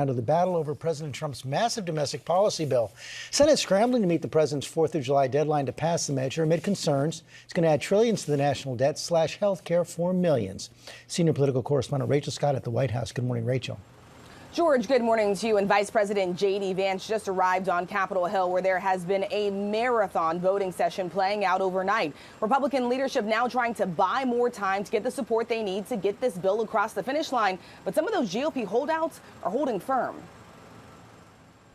Of the battle over President Trump's massive domestic policy bill. Senate scrambling to meet the president's 4th of July deadline to pass the measure amid concerns it's going to add trillions to the national debt / health care for millions. Senior political correspondent Rachel Scott at the White House. Good morning, Rachel. George, good morning to you. And Vice President J.D. Vance just arrived on Capitol Hill, where there has been a marathon voting session playing out overnight. Republican leadership now trying to buy more time to get the support they need to get this bill across the finish line. But some of those GOP holdouts are holding firm.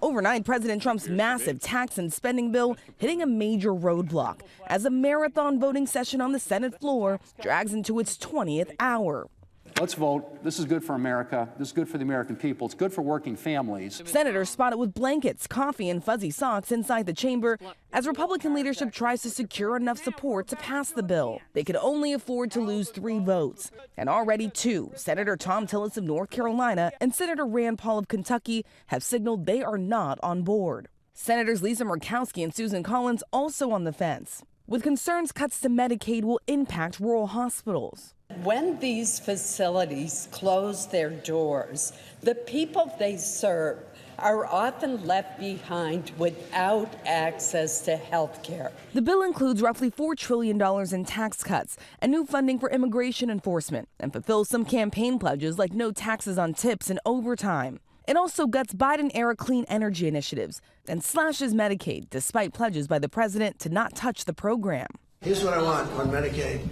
Overnight, President Trump's massive tax and spending bill hitting a major roadblock as a marathon voting session on the Senate floor drags into its 20th hour. Let's vote. This is good for America. This is good for the American people. It's good for working families. Senators spotted with blankets, coffee, and fuzzy socks inside the chamber as Republican leadership tries to secure enough support to pass the bill. They could only afford to lose 3 votes. And already 2, Senator Thom Tillis of North Carolina and Senator Rand Paul of Kentucky, have signaled they are not on board. Senators Lisa Murkowski and Susan Collins also on the fence, with concerns cuts to Medicaid will impact rural hospitals. When these facilities close their doors, the people they serve are often left behind without access to health care. The bill includes roughly $4 trillion in tax cuts and new funding for immigration enforcement, and fulfills some campaign pledges like no taxes on tips and overtime. It also guts Biden-era clean energy initiatives and slashes Medicaid, despite pledges by the president to not touch the program. Here's what I want on Medicaid.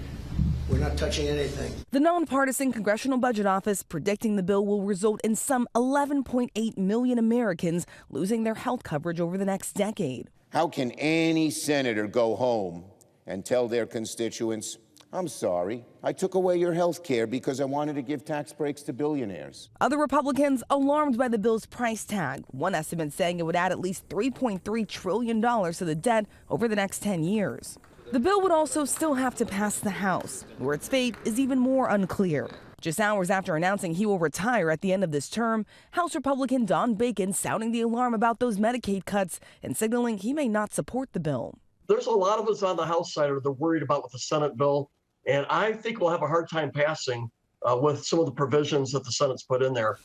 We're not touching anything. The nonpartisan Congressional Budget Office predicting the bill will result in some 11.8 million Americans losing their health coverage over the next decade. How can any senator go home and tell their constituents, I'm sorry, I took away your health care because I wanted to give tax breaks to billionaires? Other Republicans alarmed by the bill's price tag, one estimate saying it would add at least $3.3 trillion to the debt over the next 10 years. The bill would also still have to pass the House, where its fate is even more unclear. Just hours after announcing he will retire at the end of this term, House Republican Don Bacon sounding the alarm about those Medicaid cuts and signaling he may not support the bill. There's a lot of us on the House side that are worried about with the Senate bill, and I think we'll have a hard time passing with some of the provisions that the Senate's put in there.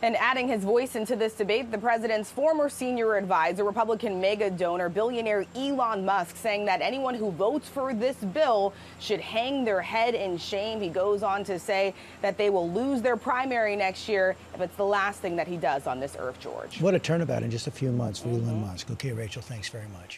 And adding his voice into this debate, the president's former senior advisor, Republican mega donor, billionaire Elon Musk, saying that anyone who votes for this bill should hang their head in shame. He goes on to say that they will lose their primary next year if it's the last thing that he does on this earth, George. What a turnabout in just a few months for Elon Musk. Okay, Rachel, thanks very much.